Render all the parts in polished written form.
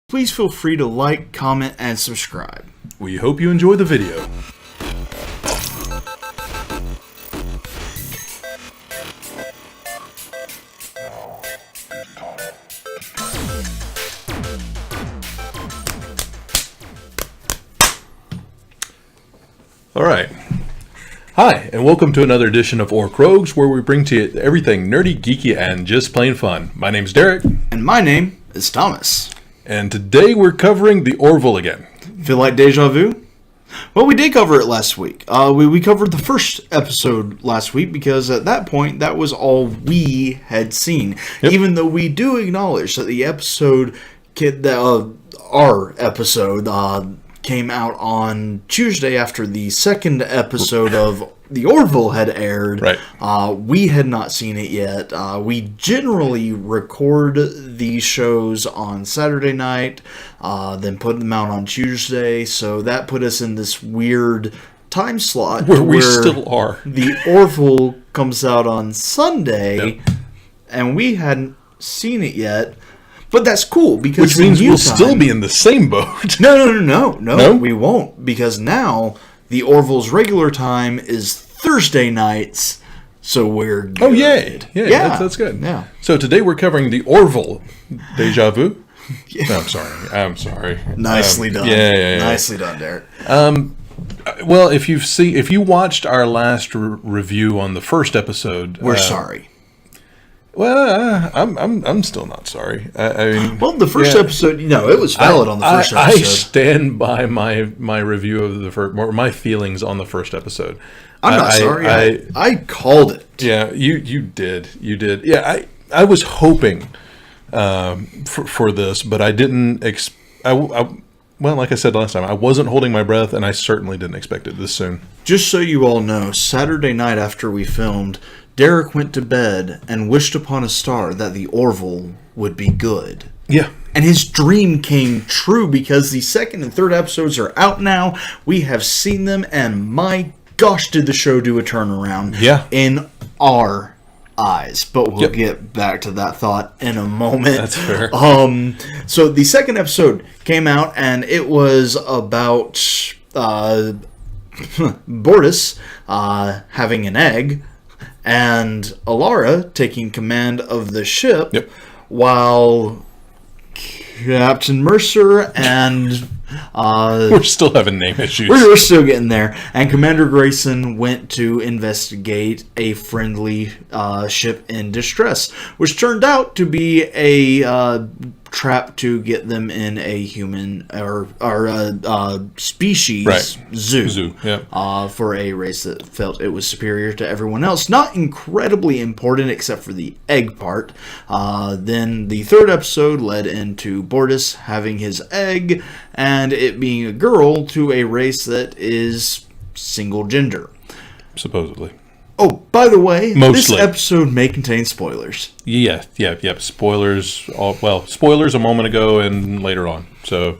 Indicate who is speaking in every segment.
Speaker 1: Please feel free to like, comment, and subscribe.
Speaker 2: We hope you enjoy the video. All right. Hi, and welcome to another edition of Orc Rogues, where we bring to you everything nerdy, geeky, and just plain fun. My name's Derek.
Speaker 1: And my name is Thomas.
Speaker 2: And today we're covering the Orville again.
Speaker 1: Feel like deja vu? Well, we did cover it last week. We covered the first episode last week because at that point, that was all we had seen. Yep. Even though we do acknowledge that the episode, our episode, came out on Tuesday after the second episode of the Orville had aired.
Speaker 2: Right.
Speaker 1: We had not seen it yet. We generally record these shows on Saturday night, then put them out on Tuesday. So that put us in this weird time slot
Speaker 2: where we still are.
Speaker 1: The Orville comes out on Sunday,
Speaker 2: yep.
Speaker 1: And we hadn't seen it yet. But that's cool because
Speaker 2: which means we'll still be in the same boat.
Speaker 1: No, we won't, because now the Orville's regular time is Thursday nights, so we're good.
Speaker 2: Oh, yay. Yeah. That's good.
Speaker 1: Yeah.
Speaker 2: So today we're covering the Orville. Deja vu? Yeah. No, I'm sorry.
Speaker 1: Nicely done.
Speaker 2: Yeah.
Speaker 1: Nicely done, Derek.
Speaker 2: Well, if you watched our last review on the first episode,
Speaker 1: we're sorry.
Speaker 2: Well, I'm still not sorry. I mean,
Speaker 1: well, the first episode, it was valid on the first episode.
Speaker 2: I stand by my review of the first, or my feelings on the first episode.
Speaker 1: I'm not sorry. I called it.
Speaker 2: Yeah, you did. Yeah, I was hoping for this, but I didn't. Well, like I said last time, I wasn't holding my breath, and I certainly didn't expect it this soon.
Speaker 1: Just so you all know, Saturday night after we filmed, Derek went to bed and wished upon a star that the Orville would be good.
Speaker 2: Yeah.
Speaker 1: And his dream came true because the second and third episodes are out now. We have seen them, and my gosh, did the show do a turnaround in our eyes. But we'll get back to that thought in a moment.
Speaker 2: That's fair.
Speaker 1: So the second episode came out, and it was about Bortus having an egg, and Alara taking command of the ship, while Captain Mercer and
Speaker 2: we're still having name issues.
Speaker 1: We're still getting there. And Commander Grayson went to investigate a friendly ship in distress, which turned out to be a trap to get them in a human or species zoo. For a race that felt it was superior to everyone else. Not incredibly important except for the egg part. Then the third episode led into Bortus having his egg and it being a girl to a race that is single gender.
Speaker 2: Supposedly.
Speaker 1: Oh, by the way,
Speaker 2: Mostly.
Speaker 1: This episode may contain spoilers.
Speaker 2: Yeah. Spoilers. Spoilers a moment ago and later on. So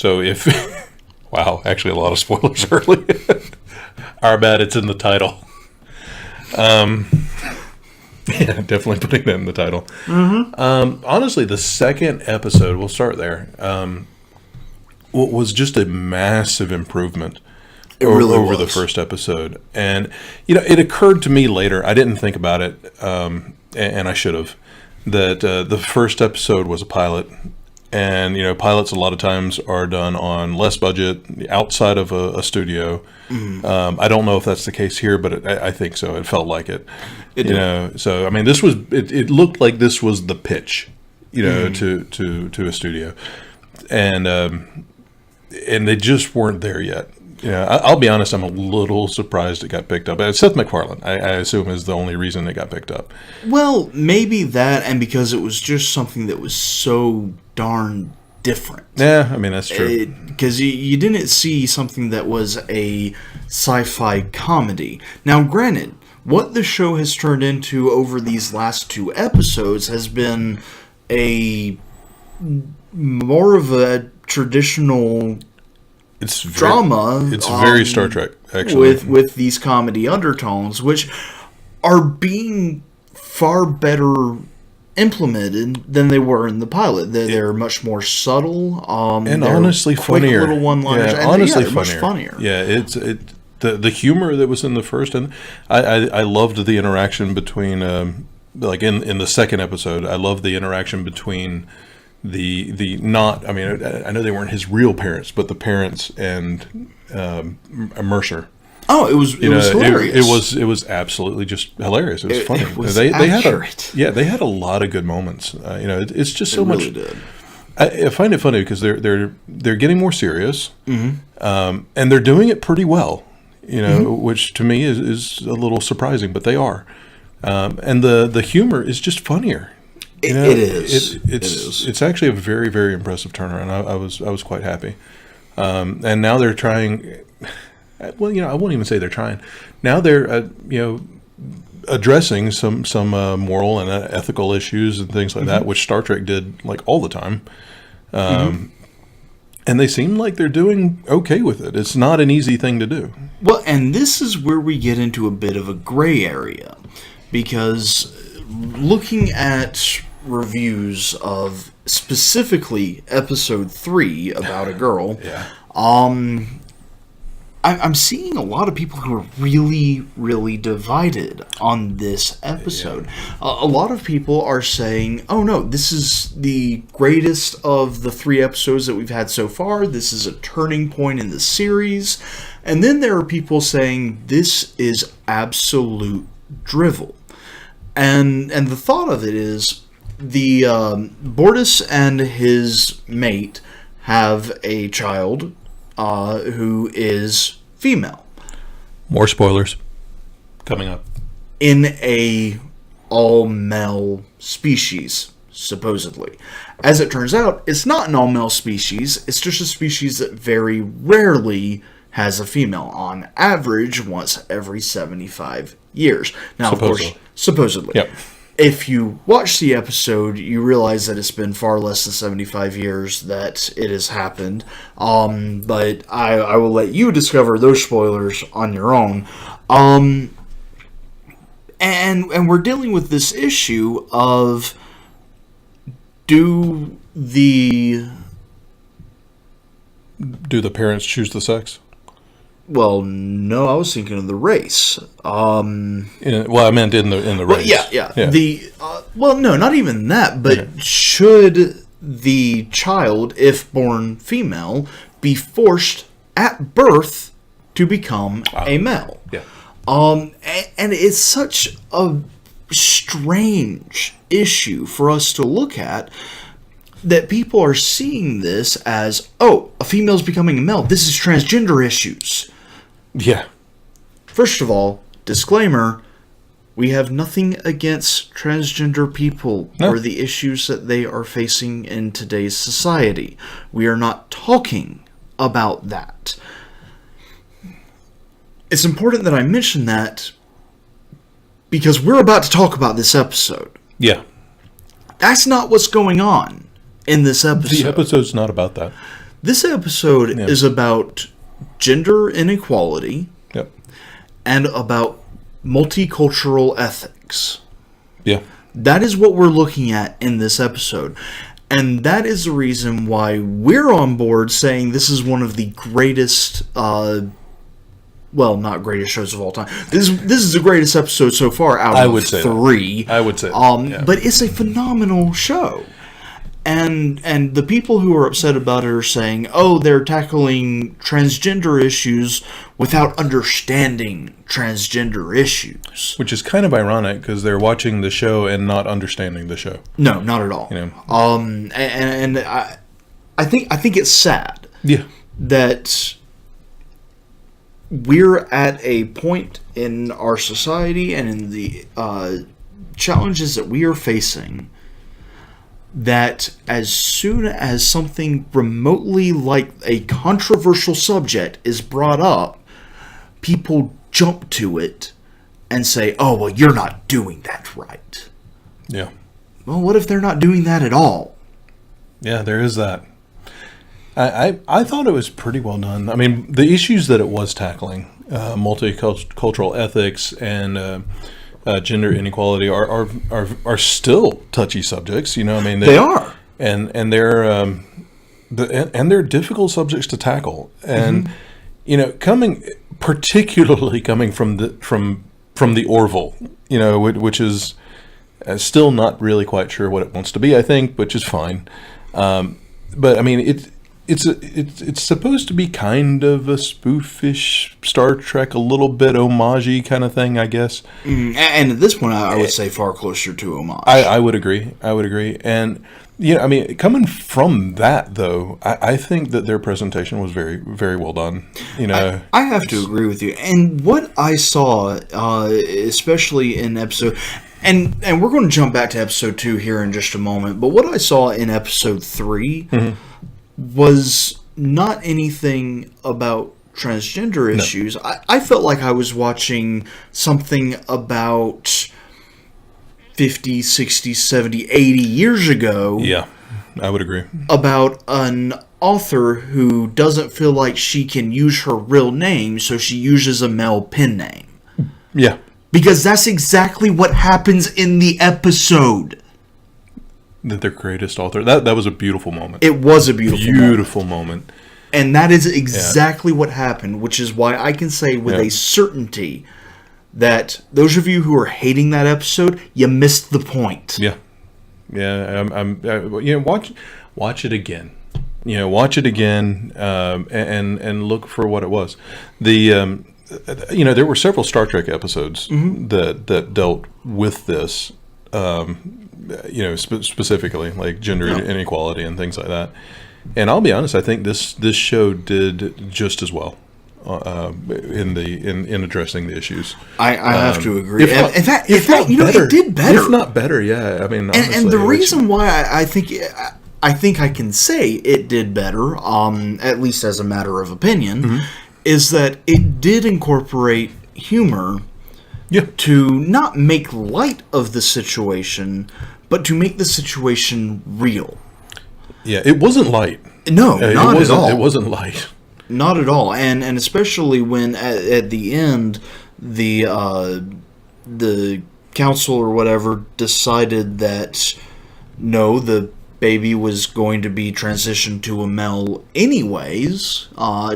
Speaker 2: if wow, actually a lot of spoilers early. Our bad. It's in the title. Yeah, definitely putting that in the title.
Speaker 1: Mm-hmm.
Speaker 2: Honestly, the second episode, we'll start there. Was just a massive improvement. Over the first episode. And, it occurred to me later, I didn't think about it, and I should have, that the first episode was a pilot. And, pilots a lot of times are done on less budget, outside of a studio. Mm-hmm. I don't know if that's the case here, but I think so. It felt like it. So, I mean, this was, it looked like this was the pitch, to a studio. And they just weren't there yet. I'll be honest, I'm a little surprised it got picked up. Seth MacFarlane, I assume, is the only reason it got picked up.
Speaker 1: Well, maybe that, and because it was just something that was so darn different.
Speaker 2: Yeah, I mean, that's true.
Speaker 1: Because you didn't see something that was a sci-fi comedy. Now, granted, what the show has turned into over these last two episodes has been more of a traditional drama.
Speaker 2: It's very Star Trek, actually.
Speaker 1: With these comedy undertones, which are being far better implemented than they were in the pilot. They're much more subtle,
Speaker 2: and honestly funnier.
Speaker 1: Little one-liners.
Speaker 2: Yeah, honestly funnier.
Speaker 1: Much funnier.
Speaker 2: Yeah, the humor that was in the first, and I loved the interaction between like in the second episode. I loved the interaction between the not. I mean, I know they weren't his real parents, but the parents and Mercer.
Speaker 1: Oh, it was hilarious.
Speaker 2: It was absolutely just hilarious. It was funny.
Speaker 1: It was
Speaker 2: they
Speaker 1: accurate.
Speaker 2: they had a lot of good moments. It's just so much.
Speaker 1: Really did.
Speaker 2: I find it funny because they're getting more serious, and they're doing it pretty well. Which to me is a little surprising, but they are. And the humor is just funniher.
Speaker 1: It is.
Speaker 2: It's actually a very, very impressive turnaround. I was quite happy. And now they're trying. Well, I won't even say they're trying. Now they're addressing some moral and ethical issues and things like that, which Star Trek did like all the time. And they seem like they're doing okay with it. It's not an easy thing to do.
Speaker 1: Well, and this is where we get into a bit of a gray area, because looking at reviews of specifically episode 3 about a girl, I'm seeing a lot of people who are really, really divided on this episode. Yeah. A lot of people are saying, oh no, this is the greatest of the 3 episodes that we've had so far. This is a turning point in the series. And then there are people saying this is absolute drivel. And the thought of it is the Bortus and his mate have a child who is female.
Speaker 2: More spoilers coming up.
Speaker 1: In a all-male species, supposedly. As it turns out, it's not an all-male species. It's just a species that very rarely has a female. On average, once every 75 years. Now,
Speaker 2: supposedly.
Speaker 1: Of course, supposedly.
Speaker 2: Yep.
Speaker 1: If you watch the episode, you realize that it's been far less than 75 years that it has happened. But I will let you discover those spoilers on your own. And we're dealing with this issue of do the
Speaker 2: parents choose the sex?
Speaker 1: Well, no, I was thinking of the race.
Speaker 2: I meant in the race.
Speaker 1: Yeah. No, not even that. But should the child, if born female, be forced at birth to become a male?
Speaker 2: Yeah.
Speaker 1: And it's such a strange issue for us to look at, that people are seeing this as, oh, a female's becoming a male. This is transgender issues.
Speaker 2: Yeah.
Speaker 1: First of all, disclaimer, we have nothing against transgender people or the issues that they are facing in today's society. We are not talking about that. It's important that I mention that because we're about to talk about this episode.
Speaker 2: Yeah.
Speaker 1: That's not what's going on in this episode.
Speaker 2: The episode's not about that.
Speaker 1: This episode is about gender inequality and about multicultural ethics.
Speaker 2: Yeah.
Speaker 1: That is what we're looking at in this episode. And that is the reason why we're on board saying this is one of the greatest, not greatest shows of all time. This is the greatest episode so far out of 3.
Speaker 2: I would say that.
Speaker 1: But it's a phenomenal show. And the people who are upset about it are saying, oh, they're tackling transgender issues without understanding transgender issues.
Speaker 2: Which is kind of ironic because they're watching the show and not understanding the show.
Speaker 1: No, not at all. And I think it's sad.
Speaker 2: Yeah.
Speaker 1: That we're at a point in our society and in the challenges that we are facing that as soon as something remotely like a controversial subject is brought up, people jump to it and say, oh, well, you're not doing that right.
Speaker 2: Yeah.
Speaker 1: Well, what if they're not doing that at all?
Speaker 2: Yeah, there is that. I thought it was pretty well done. I mean, the issues that it was tackling, multicultural ethics and gender inequality are still touchy subjects. You know, I mean,
Speaker 1: they are,
Speaker 2: and they're and they're difficult subjects to tackle. And you know, particularly coming from the Orville, you know, which is still not really quite sure what it wants to be, I think, which is fine. But I mean, it's supposed to be kind of a spoofish Star Trek, a little bit homage-y kind of thing, I guess.
Speaker 1: And at this point, I would say far closer to homage.
Speaker 2: I would agree. And you know, I mean, coming from that though, I think that their presentation was very, very well done. You know,
Speaker 1: I have to agree with you. And what I saw, especially in episode. And we're going to jump back to episode 2 here in just a moment. But what I saw in episode 3 was not anything about transgender issues. No. I felt like I was watching something about 50, 60, 70, 80 years ago.
Speaker 2: Yeah, I would agree.
Speaker 1: About an author who doesn't feel like she can use her real name, so she uses a male pen name.
Speaker 2: Yeah.
Speaker 1: Because that's exactly what happens in the episode.
Speaker 2: That their greatest author. That was a beautiful moment.
Speaker 1: It was a beautiful
Speaker 2: moment.
Speaker 1: And that is exactly what happened, which is why I can say with a certainty that those of you who are hating that episode, you missed the point.
Speaker 2: Yeah. Yeah. You know, watch it again. You know, watch it again and look for what it was. You know, there were several Star Trek episodes that dealt with this, you know, specifically, like gender inequality and things like that. And I'll be honest, I think this show did just as well in addressing the issues.
Speaker 1: I have to agree.
Speaker 2: In fact, you know,
Speaker 1: it did better.
Speaker 2: If not better, yeah. I mean, honestly,
Speaker 1: and the reason why I think I can say it did better, at least as a matter of opinion, is that it did incorporate humor to not make light of the situation, but to make the situation real.
Speaker 2: Yeah, it wasn't light.
Speaker 1: No, not at all.
Speaker 2: It wasn't light.
Speaker 1: Not at all. And especially when at the end the council or whatever decided that no, the baby was going to be transitioned to a male anyways,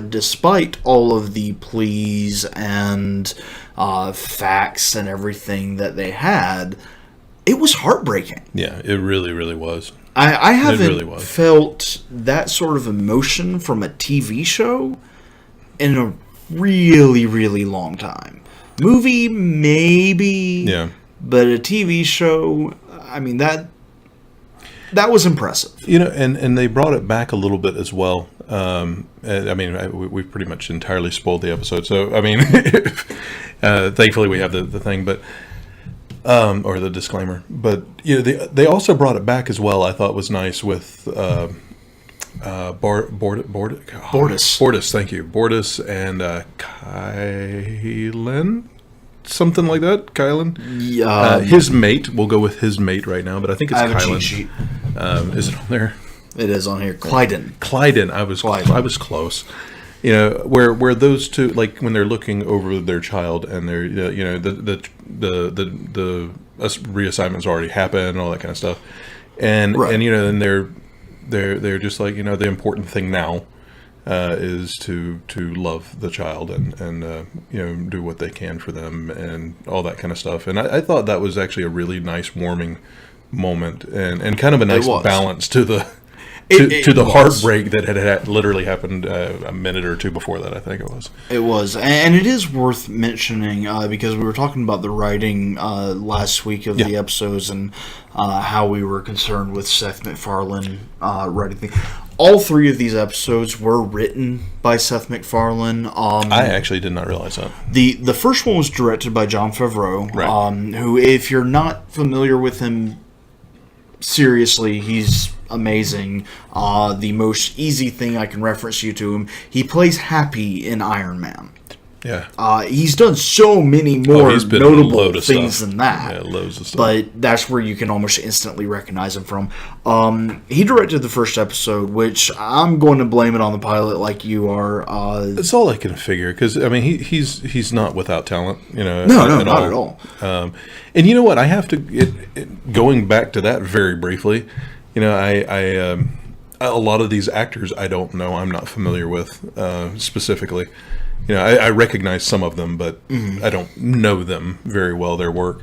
Speaker 1: despite all of the pleas and facts and everything that they had. It was heartbreaking.
Speaker 2: Yeah, it really, really was.
Speaker 1: I haven't felt that sort of emotion from a TV show in a really, really long time. Movie, maybe.
Speaker 2: Yeah.
Speaker 1: But a TV show, I mean, that was impressive.
Speaker 2: You know, and they brought it back a little bit as well. I mean, we pretty much entirely spoiled the episode. So, I mean, thankfully we have the thing, but... or the disclaimer, but you know they also brought it back as well. I thought was nice with Bortus. Thank you, Bortus and Kylan, something like that. Kylan, his mate. We'll go with his mate right now, but I think it's Kylan. Is it on there?
Speaker 1: It is on here. Clyden.
Speaker 2: I was close. You know, where those two, like when they're looking over their child and they're, you know, the reassignment's already happened and all that kind of stuff, and you know, and they're just like, you know, the important thing now is to love the child and you know, do what they can for them and all that kind of stuff. And I thought that was actually a really nice, warming moment and kind of a nice balance to the. To the heartbreak that had literally happened a minute or two before that, I think it was.
Speaker 1: It was. And it is worth mentioning, because we were talking about the writing last week of the episodes and how we were concerned with Seth MacFarlane writing things. All 3 of these episodes were written by Seth MacFarlane.
Speaker 2: I actually did not realize that.
Speaker 1: The first one was directed by Jon Favreau, who, if you're not familiar with him, seriously, he's amazing. The most easy thing I can reference you to him, he plays Happy in Iron Man.
Speaker 2: Yeah.
Speaker 1: He's done so many more notable things than that.
Speaker 2: Yeah, loads of stuff.
Speaker 1: But that's where you can almost instantly recognize him from. He directed the first episode, which I'm going to blame it on the pilot like you are.
Speaker 2: It's all I can figure, because, I mean, he's not without talent.
Speaker 1: No, not at all.
Speaker 2: And you know what? I have to, going back to that very briefly, I a lot of these actors I don't know, I'm not familiar with specifically. I recognize some of them, but I don't know them very well, their work.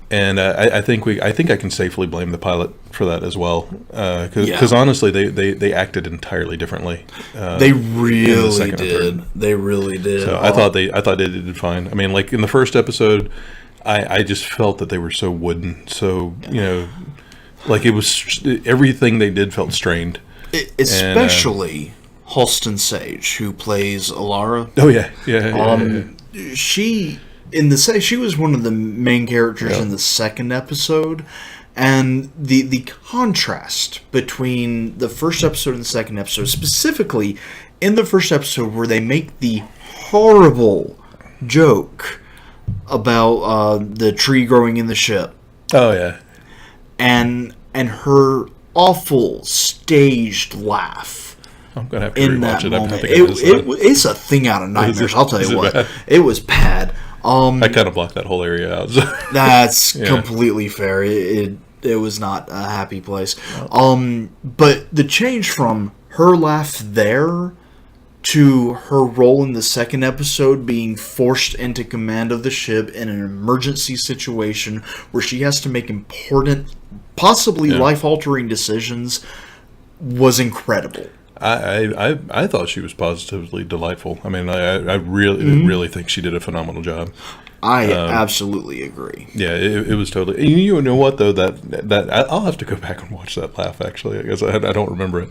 Speaker 2: And I think I can safely blame the pilot for that as well, because honestly, they acted entirely differently.
Speaker 1: They really did. They really did.
Speaker 2: So I thought they did fine. I mean, like in the first episode, I just felt that they were so wooden, so like it was everything they did felt strained,
Speaker 1: especially Halston Sage, who plays Alara.
Speaker 2: Oh yeah.
Speaker 1: She was one of the main characters in the second episode, and the contrast between the first episode and the second episode, specifically in the first episode where they make the horrible joke about the tree growing in the ship.
Speaker 2: Oh yeah.
Speaker 1: And her awful staged laugh.
Speaker 2: I'm gonna have to rewatch it. I think
Speaker 1: it's a thing out of nightmares. I'll tell you what. It was bad.
Speaker 2: I kind of blocked that whole area out.
Speaker 1: That's completely fair. It was not a happy place. But the change from her laugh there to her role in the second episode being forced into command of the ship in an emergency situation where she has to make important, possibly life-altering decisions was incredible.
Speaker 2: I thought she was positively delightful. I mean, I really think she did a phenomenal job.
Speaker 1: I absolutely agree.
Speaker 2: Yeah, it was totally. You know what though, that I'll have to go back and watch that laugh. Actually, I guess I don't remember it.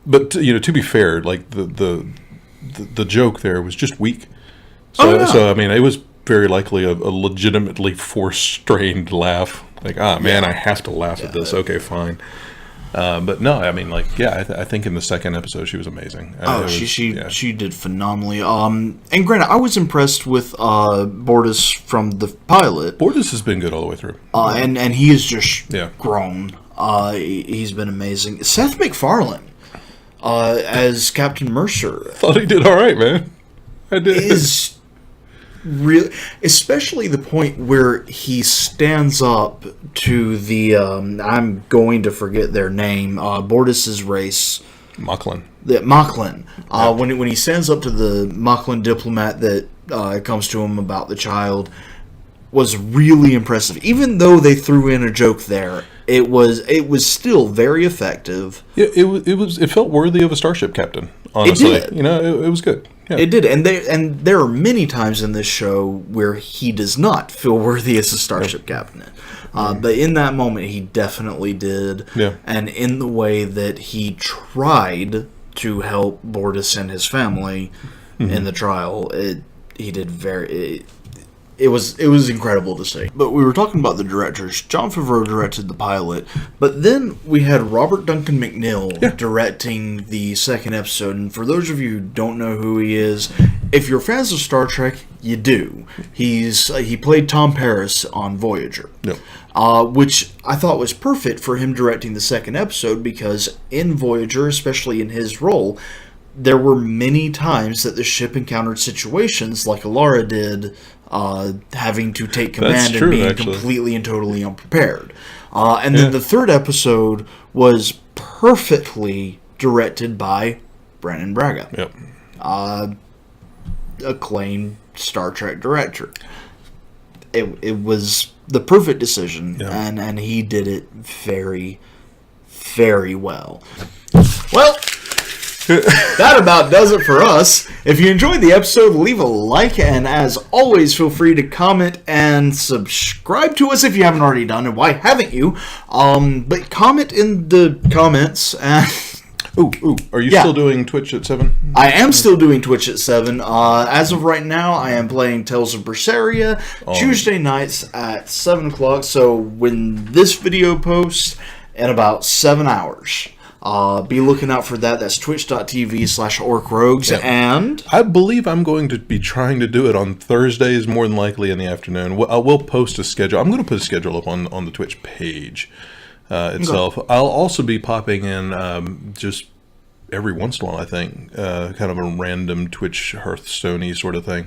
Speaker 2: But to be fair, like the joke there was just weak. So I mean, it was very likely a legitimately forced, strained laugh. Like, man, I have to laugh at this. Okay, fine. But no, I mean, like, I think in the second episode she was amazing.
Speaker 1: She did phenomenally. And granted, I was impressed with Bordas from the pilot.
Speaker 2: Bordas has been good all the way through.
Speaker 1: And he has just grown. He's been amazing. Seth MacFarlane as Captain Mercer.
Speaker 2: Thought he did all right, man. I did.
Speaker 1: Is really, especially the point where he stands up to the I'm going to forget their name, Bordas's race,
Speaker 2: Moclan.
Speaker 1: When he stands up to the Moclan diplomat that comes to him about the child, was really impressive. Even though they threw in a joke there, it was still very effective.
Speaker 2: Yeah, it felt worthy of a starship captain. Honestly, it did. It was good. Yeah.
Speaker 1: It did, and there are many times in this show where he does not feel worthy as a starship captain. But in that moment, he definitely did.
Speaker 2: Yeah.
Speaker 1: And in the way that he tried to help Bordas and his family in the trial, he did very. It was incredible to see. But we were talking about the directors. Jon Favreau directed the pilot, but then we had Robert Duncan McNeill directing the second episode. And for those of you who don't know who he is, if you're fans of Star Trek, you do. He played Tom Paris on Voyager, which I thought was perfect for him directing the second episode, because in Voyager, especially in his role, there were many times that the ship encountered situations like Alara did, having to take command and being completely and totally unprepared. And then the third episode was perfectly directed by Brannon Braga.
Speaker 2: Yep.
Speaker 1: Acclaimed Star Trek director. It was the perfect decision, and he did it very, very well. Well, that about does it for us. If you enjoyed the episode, leave a like, and as always, feel free to comment and subscribe to us if you haven't already done, and why haven't you? But comment in the comments.
Speaker 2: Are you still doing Twitch at 7?
Speaker 1: I am still doing Twitch at 7. As of right now, I am playing Tales of Berseria Tuesday nights at 7 o'clock. So when this video posts, in about 7 hours, Be looking out for that. That's twitch.tv/orcrogues.
Speaker 2: Yep.
Speaker 1: And
Speaker 2: I believe I'm going to be trying to do it on Thursdays, more than likely in the afternoon. I will post a schedule. I'm going to put a schedule up on the Twitch page itself. Okay. I'll also be popping in just every once in a while, I think, kind of a random Twitch Hearthstone-y sort of thing.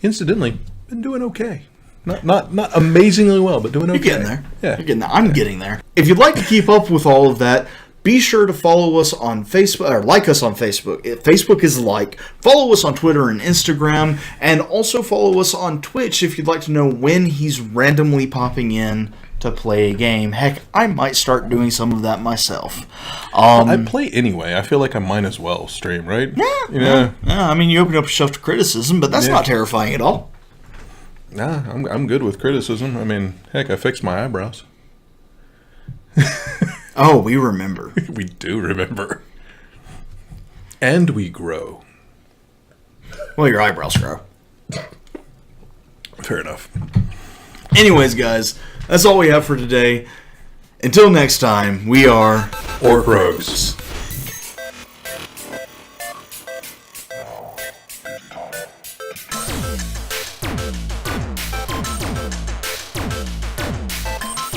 Speaker 2: Incidentally, been doing okay. Not amazingly well, but doing okay.
Speaker 1: You're getting there. Yeah. You're getting there. I'm getting there. If you'd like to keep up with all of that, be sure to follow us on Facebook, or like us on Facebook. Facebook is like. Follow us on Twitter and Instagram, and also follow us on Twitch if you'd like to know when he's randomly popping in to play a game. Heck, I might start doing some of that myself.
Speaker 2: I play anyway. I feel like I might as well stream, right?
Speaker 1: Yeah. I mean, you open up yourself to criticism, but that's not terrifying at all.
Speaker 2: Nah, I'm good with criticism. I mean, heck, I fixed my eyebrows.
Speaker 1: Oh, we remember.
Speaker 2: We do remember. And we grow.
Speaker 1: Well, your eyebrows grow.
Speaker 2: Fair enough.
Speaker 1: Anyways, guys, that's all we have for today. Until next time, we are
Speaker 2: Orc Rogues.